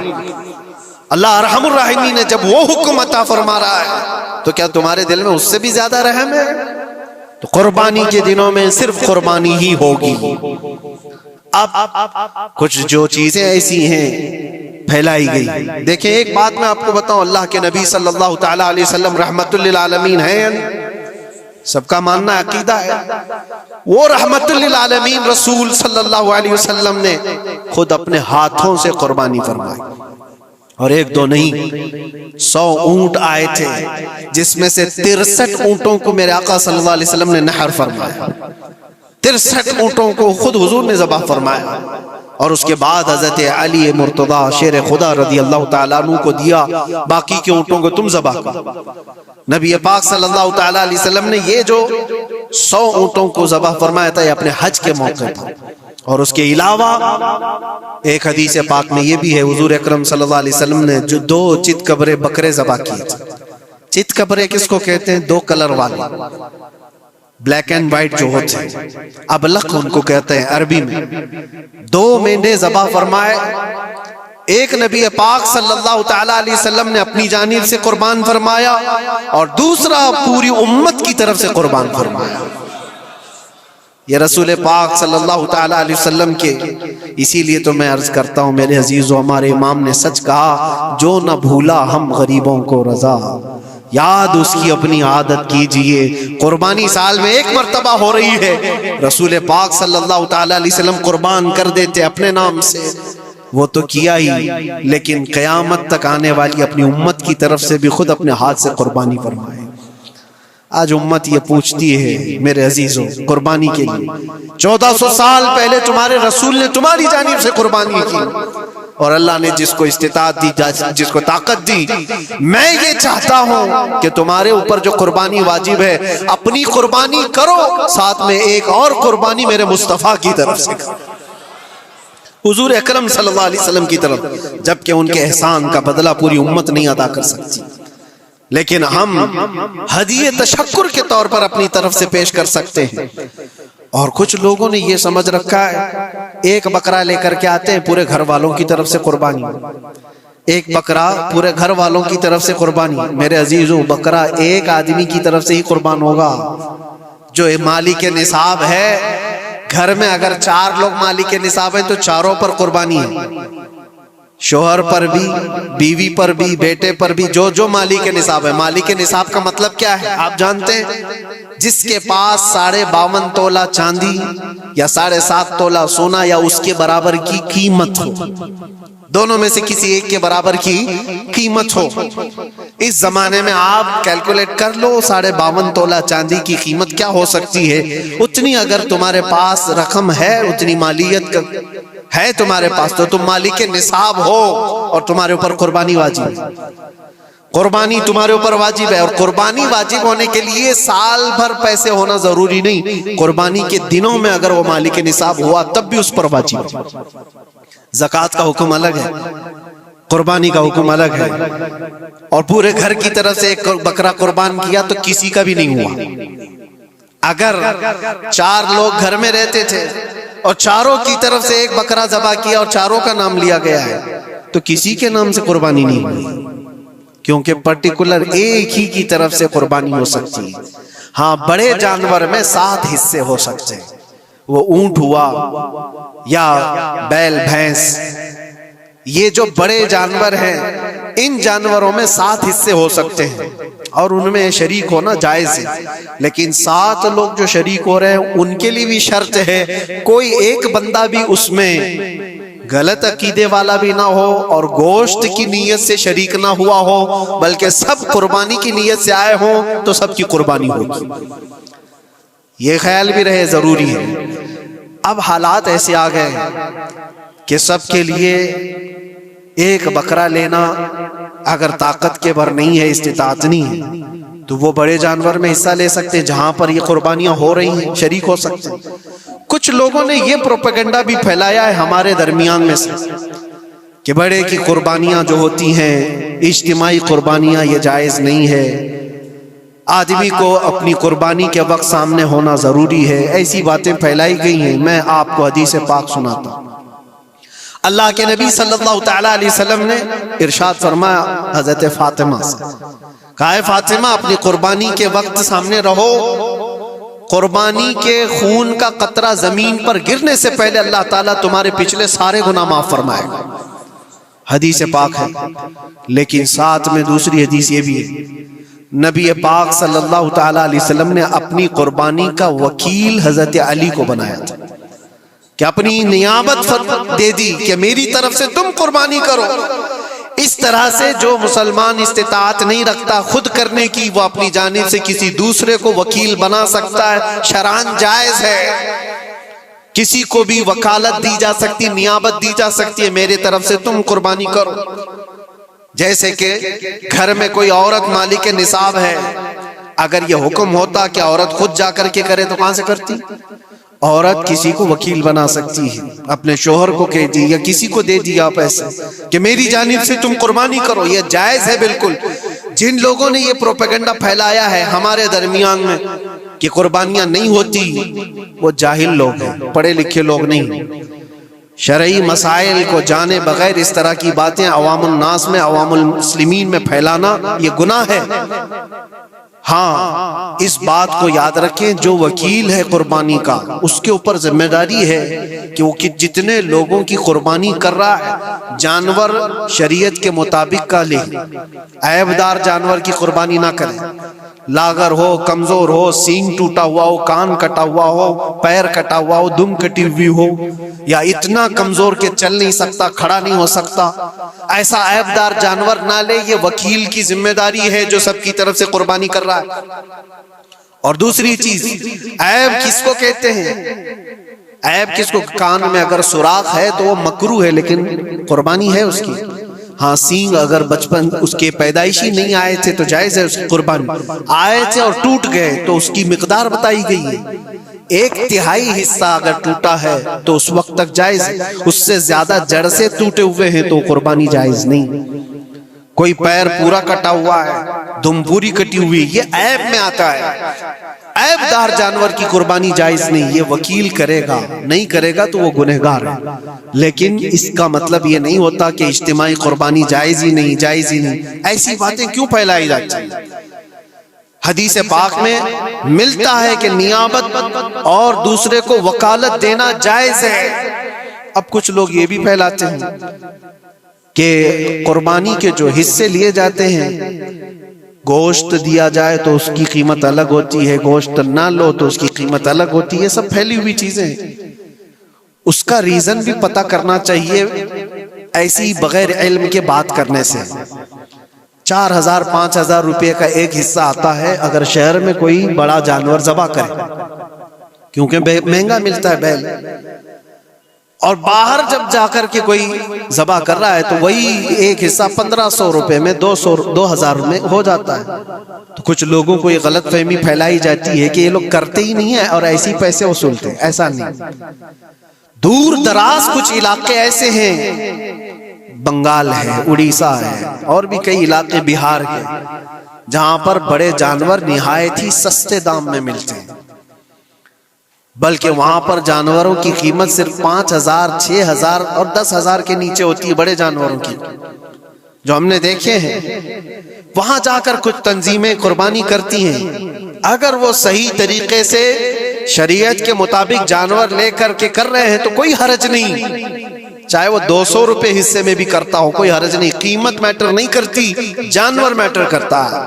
اللہ ارحم الراحمین ہے، جب وہ حکم عطا فرما رہا ہے تو کیا تمہارے دل میں اس سے بھی زیادہ رحم ہے؟ تو قربانی کے دنوں میں صرف قربانی ہی ہوگی۔ اب کچھ جو چیزیں ایسی ہیں پھیلائی گئی، دیکھیں ایک بات میں آپ کو بتاؤں، اللہ کے نبی صلی اللہ تعالیٰ علیہ وسلم رحمت للعالمین ہیں، سب کا ماننا عقیدہ ہے، وہ رحمت للعالمین رسول صلی اللہ علیہ وسلم نے خود اپنے ہاتھوں سے قربانی فرمائی، اور ایک دو نہیں 100 اونٹ آئے تھے، جس میں سے 63 اونٹوں کو میرے آقا صلی اللہ علیہ وسلم نے نحر فرمایا، 63 اونٹوں کو خود حضور نے ذبح فرمایا، اور اس کے بعد حضرت علی مرتضی شیر خدا رضی اللہ تعالیٰ عنہ کو دیا، باقی کے اونٹوں کو تم ذبح کرو۔ نبی پاک صلی اللہ تعالیٰ علیہ وسلم نے یہ جو 100 اونٹوں کو ذبح فرمایا تھا، یہ اپنے حج کے موقع پر، اور اس کے علاوہ ایک حدیث پاک میں یہ بھی ہے، حضور اکرم صلی اللہ علیہ وسلم نے جو 2 چت کبرے بکرے ذبح کیے تھے۔ چت کبرے کس کو کہتے ہیں؟ 2 کلر والے، بلیک اینڈ وائٹ جو ہوتے ہیں، ابلق ان کو کہتے ہیں عربی میں۔ 2 مینڈے ذبح فرمائے، ایک نبی پاک صلی اللہ تعالیٰ علیہ وسلم نے اپنی جانب سے قربان فرمایا، اور دوسرا پوری امت کی طرف سے قربان فرمایا۔ یہ رسول پاک صلی اللہ تعالیٰ علیہ وسلم کے، اسی لیے تو میں عرض کرتا ہوں میرے عزیزو، ہمارے امام نے سچ کہا، جو نہ بھولا ہم غریبوں کو رضا، یاد اس کی اپنی عادت کیجئے۔ قربانی سال میں 1 مرتبہ ہو رہی ہے، رسول پاک صلی اللہ تعالیٰ علیہ وسلم قربان کر دیتے اپنے نام سے، وہ تو کیا ہی، لیکن قیامت تک آنے والی اپنی امت کی طرف سے بھی خود اپنے ہاتھ سے قربانی فرمائے۔ آج امت یہ پوچھتی ہے میرے عزیزوں، قربانی کے لیے 1400 سال پہلے تمہارے رسول نے تمہاری جانب سے قربانی کی، اور اللہ نے جس کو استطاعت دی، جس کو طاقت دی، میں یہ چاہتا ہوں کہ تمہارے اوپر جو قربانی واجب ہے، اپنی قربانی کرو، ساتھ میں ایک اور قربانی میرے مصطفیٰ کی طرف سے کرو، حضور اکرم صلی اللہ علیہ وسلم کی طرف، جبکہ ان کے احسان کا بدلہ پوری امت نہیں ادا کر سکتی، لیکن ہم ہدیہ تشکر کے طور پر اپنی طرف سے پیش کر سکتے ہیں۔ اور کچھ لوگوں نے یہ سمجھ رکھا ہے، ایک بکرا لے کر کے آتے ہیں، پورے گھر والوں کی طرف سے قربانی، ایک بکرا پورے گھر والوں کی طرف سے قربانی۔ میرے عزیزو، بکرا ایک آدمی کی طرف سے ہی قربان ہوگا جو مالک نصاب ہے۔ گھر میں اگر 4 لوگ مالک نصاب ہیں تو چاروں پر قربانی ہے، شوہر پر بھی، بیوی پر بھی، بیٹے پر بھی، جو مالک نصاب ہے۔ مالک نصاب کا مطلب کیا ہے آپ جانتے ہیں؟ جس کے پاس 52.5 تولہ چاندی یا 7.5 تولہ سونا یا اس کے برابر کی قیمت ہو، دونوں میں سے کسی ایک کے برابر کی قیمت ہو۔ اس زمانے میں آپ کیلکولیٹ کر لو 52.5 تولہ چاندی کی قیمت کیا ہو سکتی ہے، اتنی اگر تمہارے پاس رقم ہے، اتنی مالیت ہے تمہارے پاس، تو تم مالک نصاب ہو اور تمہارے اوپر قربانی واجب ہے۔ قربانی تمہارے اوپر واجب ہے، اور قربانی واجب ہونے کے لیے سال بھر پیسے ہونا ضروری نہیں، قربانی کے دنوں میں اگر وہ مالک نصاب ہوا تب بھی اس پر واجب ہے۔ زکوٰۃ کا حکم الگ ہے، قربانی کا حکم الگ ہے، اور پورے گھر کی طرف سے ایک بکرا قربان کیا تو کسی کا بھی نہیں ہوا۔ اگر 4 لوگ گھر میں رہتے تھے اور چاروں کی طرف سے ایک بکرا ذبح کیا اور چاروں کا نام لیا گیا ہے تو کسی کے نام سے قربانی نہیں ہوئی، کیونکہ پرٹیکولر ایک ہی کی طرف سے قربانی ہو سکتی ہے۔ ہاں، بڑے جانور میں 7 حصے ہو سکتے ہیں، وہ اونٹ ہوا یا بیل بھینس، یہ جو بڑے جانور ہیں ان جانوروں میں 7 حصے ہو سکتے ہیں، اور ان میں شریک ہونا جائز ہے۔ لیکن 7 لوگ جو شریک ہو رہے ہیں ان کے لیے بھی شرط ہے، کوئی ایک بندہ بھی اس میں غلط عقیدے والا بھی نہ ہو اور گوشت کی نیت سے شریک نہ ہوا ہو، بلکہ سب قربانی کی نیت سے آئے ہوں تو سب کی قربانی ہوگی۔ یہ خیال بھی رہے، ضروری ہے۔ اب حالات ایسے آ گئے کہ سب کے لیے ایک بکرا لینا اگر طاقت کے بھر نہیں ہے، استطاعت نہیں ہے، تو وہ بڑے جانور میں حصہ لے سکتے، جہاں پر یہ قربانیاں ہو رہی ہیں شریک ہو سکتے۔ کچھ لوگوں نے یہ پروپیگنڈا بھی پھیلایا ہے ہمارے درمیان میں سے کہ بڑے کی قربانیاں جو ہوتی ہیں اجتماعی قربانیاں، یہ جائز نہیں ہے، آدمی کو اپنی قربانی کے وقت سامنے ہونا ضروری ہے۔ ایسی باتیں پھیلائی گئی ہیں۔ میں آپ کو حدیث پاک سناتا ہوں۔ اللہ کے نبی صلی اللہ تعالیٰ علیہ وسلم نے ارشاد فرمایا حضرت فاطمہ سے، کہا ہے فاطمہ اپنی قربانی کے وقت سامنے رہو قربانی کے خون کا قطرہ زمین پر گرنے سے پہلے اللہ تعالیٰ تمہارے پچھلے سارے گناہ معاف فرمائے گا۔ حدیث پاک ہے، لیکن ساتھ میں دوسری حدیث یہ بھی ہے، نبی پاک صلی اللہ تعالیٰ علیہ وسلم نے اپنی قربانی کا وکیل حضرت علی کو بنایا تھا کہ اپنی نیابت دے دی کہ میری طرف سے تم قربانی کرو۔ اس طرح سے جو مسلمان استطاعت نہیں رکھتا خود کرنے کی، وہ اپنی جانب سے کسی دوسرے کو وکیل بنا سکتا ہے، شرعاً جائز ہے۔ کسی کو بھی وکالت دی جا سکتی، نیابت دی جا سکتی ہے، میرے طرف سے تم قربانی کرو۔ جیسے کہ گھر میں کوئی عورت مالک نصاب ہے، اگر یہ حکم ہوتا کہ عورت خود جا کر کے کرے تو کہاں سے کرتی؟ عورت کسی کو وکیل بنا سکتی ہے، اپنے شوہر کو کہہ دی یا کسی کو دے دیا پیسے کہ میری جانب سے تم قربانی کرو، یہ جائز ہے بالکل۔ جن لوگوں نے یہ پروپیگنڈا پھیلایا ہے ہمارے درمیان میں کہ قربانیاں نہیں ہوتی، وہ جاہل لوگ ہیں، پڑھے لکھے لوگ نہیں۔ شرعی مسائل کو جانے بغیر اس طرح کی باتیں عوام الناس میں، عوام المسلمین میں پھیلانا یہ گناہ ہے۔ ہاں اس بات کو یاد رکھیں، جو وکیل ہے قربانی کا اس کے اوپر ذمہ داری ہے کہ وہ جتنے لوگوں کی قربانی کر رہا ہے جانور شریعت کے مطابق کا لے، عیبدار جانور کی قربانی نہ کرے، لاغر ہو، کمزور ہو، سینگ ٹوٹا ہوا ہو، کان کٹا ہوا ہو، پیر کٹا ہوا ہو، دم کٹی ہوئی ہو، یا اتنا کمزور کہ چل نہیں سکتا، کھڑا نہیں ہو سکتا، ایسا عیبدار جانور نہ لے۔ یہ وکیل کی ذمہ داری ہے جو سب کی طرف سے قربانی کر رہا ہے۔ اور دوسری چیز، عیب کس کو کہتے ہیں؟ عیب کس کو؟ کان میں اگر سوراخ ہے تو وہ مکروہ ہے لیکن قربانی ہے اس کی۔ ہاں سینگ اگر بچپن اس کے پیدائشی نہیں آئے تھے تو جائز ہے اس کی قربانی، آئے تھے اور ٹوٹ گئے تو اس کی مقدار بتائی گئی ہے، 1/3 حصہ اگر ٹوٹا ہے تو اس وقت تک جائز ہے، اس سے زیادہ جڑ سے ٹوٹے ہوئے ہیں تو قربانی جائز نہیں۔ کوئی پیر پورا کٹا ہوا ہے، دم پوری کٹی ہوئی، یہ عیب میں آتا ہے۔ عیب دار جانور کی قربانی جائز نہیں، یہ وکیل کرے گا، نہیں کرے گا تو وہ گنہگار ہے۔ لیکن اس کا مطلب یہ نہیں ہوتا کہ اجتماعی قربانی جائز ہی نہیں، جائز ہی نہیں۔ ایسی باتیں کیوں پھیلائی جاتی ہیں؟ حدیث پاک میں ملتا ہے کہ نیابت اور دوسرے کو وکالت دینا جائز ہے۔ اب کچھ لوگ یہ بھی پھیلاتے ہیں کہ قربانی کے جو حصے لیے جاتے ہیں، گوشت دیا جائے تو اس کی قیمت الگ ہوتی ہے، گوشت نہ لو تو اس کی قیمت الگ ہوتی ہے۔ یہ سب پھیلی ہوئی چیزیں ہیں، اس کا ریزن بھی پتہ کرنا چاہیے۔ ایسی بغیر علم کے بات کرنے سے 4000 5000 روپے کا ایک حصہ آتا ہے اگر شہر میں کوئی بڑا جانور ذبح کرے، کیونکہ مہنگا ملتا ہے بیل، اور باہر جب جا کر کے کوئی ذبح کر رہا ہے تو وہی ایک حصہ 1500 روپے میں 2000 میں ہو جاتا ہے۔ تو کچھ لوگوں کو یہ غلط فہمی پھیلائی جاتی ہے کہ یہ لوگ کرتے ہی نہیں ہیں اور ایسے ہی پیسے وصولتے ہیں، ایسا نہیں۔ دور دراز کچھ علاقے ایسے ہیں، بنگال ہے، اڑیسہ ہے، اور بھی کئی علاقے بہار کے، جہاں پر بڑے جانور نہایت ہی سستے دام میں ملتے ہیں، بلکہ وہاں پر جانوروں کی قیمت صرف 5000 6000 اور 10000 کے نیچے ہوتی ہے، بڑے جانوروں کی جو ہم نے دیکھے ہیں۔ وہاں جا کر کچھ تنظیمیں قربانی کرتی ہیں، اگر وہ صحیح طریقے سے شریعت کے مطابق جانور لے کر کے کر رہے ہیں تو کوئی حرج نہیں، چاہے وہ 200 روپے حصے میں بھی کرتا ہو، کوئی حرج نہیں۔ قیمت میٹر نہیں کرتی، جانور میٹر کرتا ہے،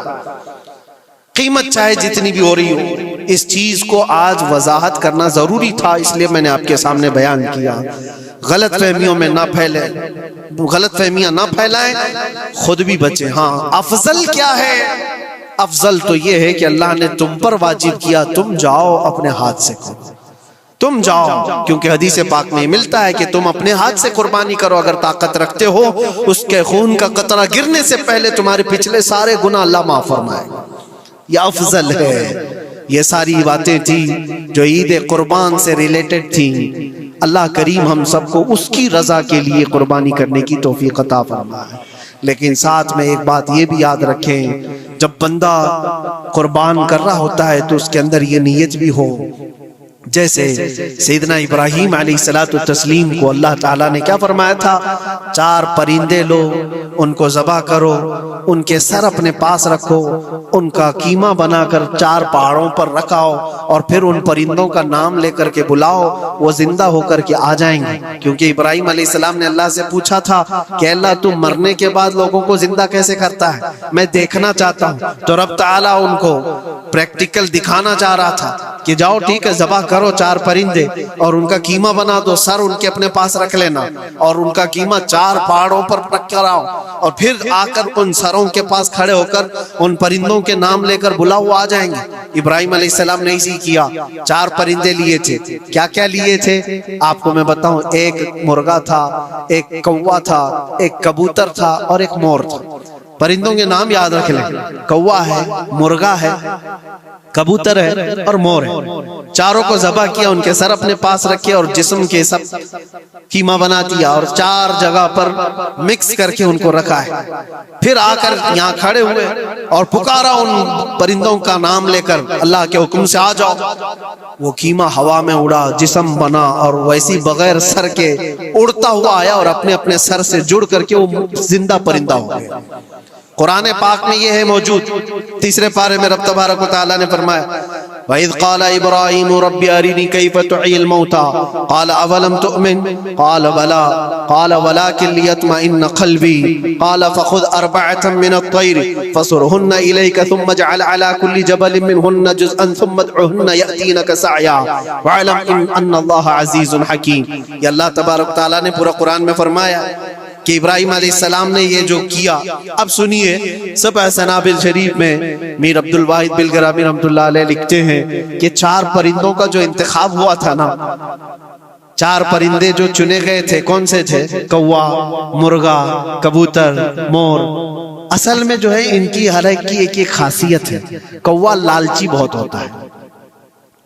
قیمت چاہے جتنی بھی ہو رہی ہو۔ اس چیز کو آج وضاحت کرنا ضروری تھا، اس لیے میں نے آپ کے سامنے بیان کیا۔ غلط فہمیوں میں نہ پھیلے، غلط فہمیاں نہ پھیلائیں، خود بھی بچیں۔ ہاں افضل کیا ہے؟ افضل تو یہ ہے کہ اللہ نے تم پر واجب کیا، تم جاؤ اپنے ہاتھ سے کرو، تم جاؤ، کیونکہ حدیث پاک میں ملتا ہے کہ تم اپنے ہاتھ سے قربانی کرو اگر طاقت رکھتے ہو، اس کے خون کا قطرہ گرنے سے پہلے تمہارے پچھلے سارے گناہ اللہ معاف فرمائے گا۔ یہ افضل ہے۔ یہ ساری باتیں تھیں جو عید قربان سے ریلیٹڈ تھیں۔ اللہ کریم ہم سب کو اس کی رضا کے لیے قربانی کرنے کی توفیق عطا فرمائے۔ لیکن ساتھ میں ایک بات یہ بھی یاد رکھیں، جب بندہ قربان کر رہا ہوتا ہے تو اس کے اندر یہ نیت بھی ہو، جیسے سیدنا ابراہیم علیہ السلام کو اللہ تعالیٰ نے کیا فرمایا تھا؟ 4 پرندے لو، ان کو ذبح کرو، ان کے سر اپنے پاس رکھو، ان کا قیمہ بنا کر 4 پہاڑوں پر رکھاؤ، اور پھر ان پرندوں کا نام لے کر کے بلاؤ، وہ زندہ ہو کر کے آ جائیں گے۔ کیونکہ ابراہیم علیہ السلام نے اللہ سے پوچھا تھا کہ اللہ تو مرنے کے بعد لوگوں کو زندہ کیسے کرتا ہے، میں دیکھنا چاہتا ہوں۔ تو رب تعالیٰ ان کو پریکٹیکل دکھانا چاہ رہا تھا کہ جاؤ ٹھیک ہے، ذبح کرو 4 پرندے اور ان کا قیمہ بنا دو، سر ان کے اپنے پاس رکھ لینا، اور ان کا قیمہ 4 پہاڑوں پر رکھ کر آؤ، اور پھر آ کر ان سروں کے پاس کھڑے ہو کر ان پرندوں کے نام لے کر بلاؤ، وہ آ جائیں گے۔ ابراہیم علیہ السلام نے اسی کیا، 4 پرندے لیے تھے۔ کیا کیا لیے تھے آپ کو میں بتاؤں، ایک مرغا تھا، ایک کوا تھا، ایک کبوتر تھا، اور ایک مور تھا۔ پرندوں کے نام یاد رکھ لیں، کوا ہے، مرغا ہے، کبوتر ہے اور مور ہے۔ چاروں کو ذبح کیا، ان کے سر اپنے پاس رکھے اور جسم کے سب قیمہ بنا دیا، اور 4 جگہ پر مکس کر کے ان کو رکھا ہے۔ پھر آ کر یہاں کھڑے ہوئے اور پکارا ان پرندوں کا نام لے کر، اللہ کے حکم سے آ جاؤ۔ وہ قیمہ ہوا میں اڑا، جسم بنا، اور ویسی بغیر سر کے اڑتا ہوا آیا اور اپنے اپنے سر سے جڑ کر کے وہ زندہ پرندہ ہو گیا۔ قرآن پاک میں یہ ہے موجود، 3 پارے میں رب تبارک و تعالیٰ نے فرمایا وَإِذْ قَالَ إِبْرَاهِيمُ رَبِّ أَرِنِي كَيْفَ تُحْيِي الْمَوْتَى قَالَ أَوَلَمْ تُؤْمِنْ قَالَ بَلَىٰ قَالَ وَلَٰكِنْ لِيَطْمَئِنَّ قَلْبِي قَالَ فَخُذْ 4 مِنَ الطَّيْرِ فَصُرْهُنَّ إِلَيْكَ ثُمَّ اجْعَلْ عَلَىٰ كُلِّ جَبَلٍ مِّنْهُنَّ جُزْءًا ثُمَّ ادْعُهُنَّ يَأْتِينَكَ سَعْيًا وَاعْلَمْ أَنَّ اللَّهَ عَزِيزٌ حَكِيمٌ۔ یہ اللہ تبارک تعالیٰ نے پورا قرآن میں فرمایا کہ ابراہیم علیہ السلام نے یہ جو کیا۔ اب سنیے، سبع سنابل شریف میں میر عبد الواحد بلگرامی رحمۃ اللہ علیہ لکھتے ہیں کہ 4 پرندوں کا جو انتخاب ہوا تھا نا، 4 پرندے جو چنے گئے تھے، کون سے تھے؟ کوا، مرغا، کبوتر، مور۔ اصل میں جو ہے ان کی ہر ایک کی ایک خاصیت ہے۔ کوا لالچی بہت ہوتا ہے،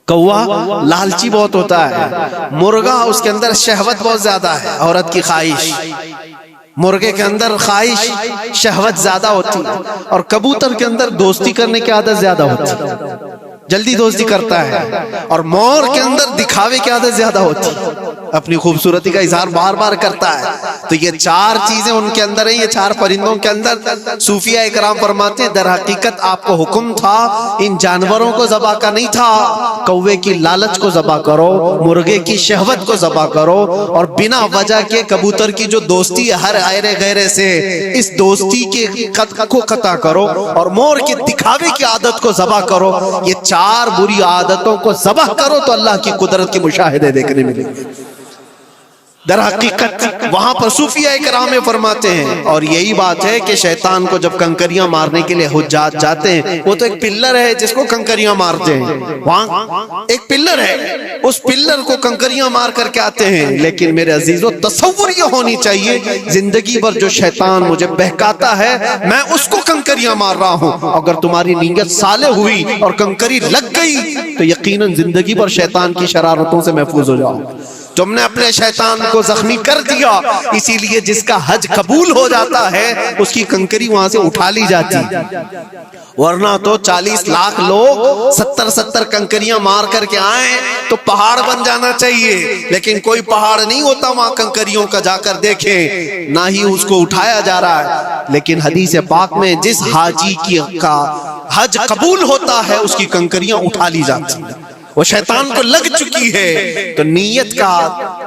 کوا لالچی بہت ہوتا ہے۔ مرغا اس کے اندر شہوت بہت زیادہ ہے، عورت کی خواہش، مرغے کے اندر خواہش شہوت زیادہ ہوتی ہے، اور کبوتر کے اندر دوستی کرنے کی عادت زیادہ ہوتی ہے، جلدی دوستی کرتا ہے، اور مور کے اندر دکھاوے کی عادت زیادہ ہوتی ہے، اپنی خوبصورتی کا اظہار بار بار کرتا ہے۔ تو یہ 4 چیزیں ان کے اندر ہیں، یہ 4 پرندوں کے اندر۔ صوفیہ اکرام فرماتے ہیں در حقیقت آپ کو حکم تھا ان جانوروں کو ذبح کا نہیں تھا، کوے کی لالچ کو ذبح کرو، مرغے کی شہوت کو ذبح کرو، اور بنا وجہ کے کبوتر کی جو دوستی ہے ہر غیرے غیرے سے، اس دوستی کے کو قطع کرو، اور مور کے دکھاوے کی عادت کو ذبح کرو۔ یہ 4 بری عادتوں کو ذبح کرو تو اللہ کی قدرت کے مشاہدے دیکھنے ملیں گے۔ در حقیقت وہاں پر صوفیہ اکرام فرماتے ہیں، اور یہی بات ہے کہ شیطان کو جب کنکریاں مارنے کے لیے حجاج جاتے ہیں، وہ تو ایک پلر ہے جس کو کنکریاں مارتے ہیں، وہاں ایک پلر ہے، اس پلر کو کنکریاں مار کر کے آتے ہیں۔ لیکن میرے عزیزو، تصور یہ ہونی چاہیے زندگی بھر جو شیطان مجھے بہکاتا ہے، میں اس کو کنکریاں مار رہا ہوں۔ اگر تمہاری نیت صالح ہوئی اور کنکری لگ گئی تو یقیناً زندگی بھر شیطان کی شرارتوں سے محفوظ ہو جاؤ۔ تم نے اپنے شیطان کو زخمی کر دیا، اسی لیے جس کا حج قبول ہو جاتا ہے اس کی کنکری وہاں سے اٹھا لی جاتی، ورنہ تو 40 لاکھ لوگ 70 کنکریاں مار کر کے آئیں تو پہاڑ بن جانا چاہیے، لیکن کوئی پہاڑ نہیں ہوتا وہاں کنکریوں کا، جا کر دیکھیں، نہ ہی اس کو اٹھایا جا رہا ہے۔ لیکن حدیث پاک میں جس حاجی کا حج قبول ہوتا ہے اس کی کنکریاں اٹھا لی جاتی ہیں، وہ شیطان کو لگ چکی ہے۔ تو نیت کا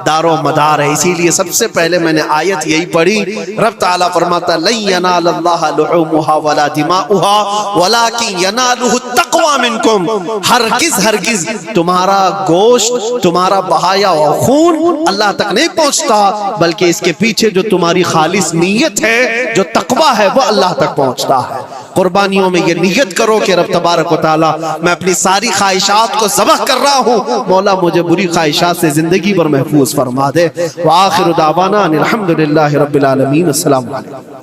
دار و مدار ہے، اسی لیے سب سے پہلے میں نے آیت یہی پڑھی، رب تعالیٰ فرماتا لن ینال اللہ لحومها ولا دماؤها ولکن ینالہ التقوی منکم۔ ہرگز ہرگز تمہارا گوشت، تمہارا بہایا خون اللہ تک نہیں پہنچتا، بلکہ اس کے پیچھے جو تمہاری خالص نیت ہے، جو تقوی ہے، وہ اللہ تک پہنچتا ہے۔ قربانیوں میں یہ نیت کرو کہ رب تبارک و تعالیٰ میں اپنی ساری خواہشات کو ذبح کر رہا ہوں، مولا مجھے بری خواہشات سے زندگی بھر محفوظ فرما دے۔ وآخر دعوانا ان الحمدللہ رب العالمین۔ السلام علیکم۔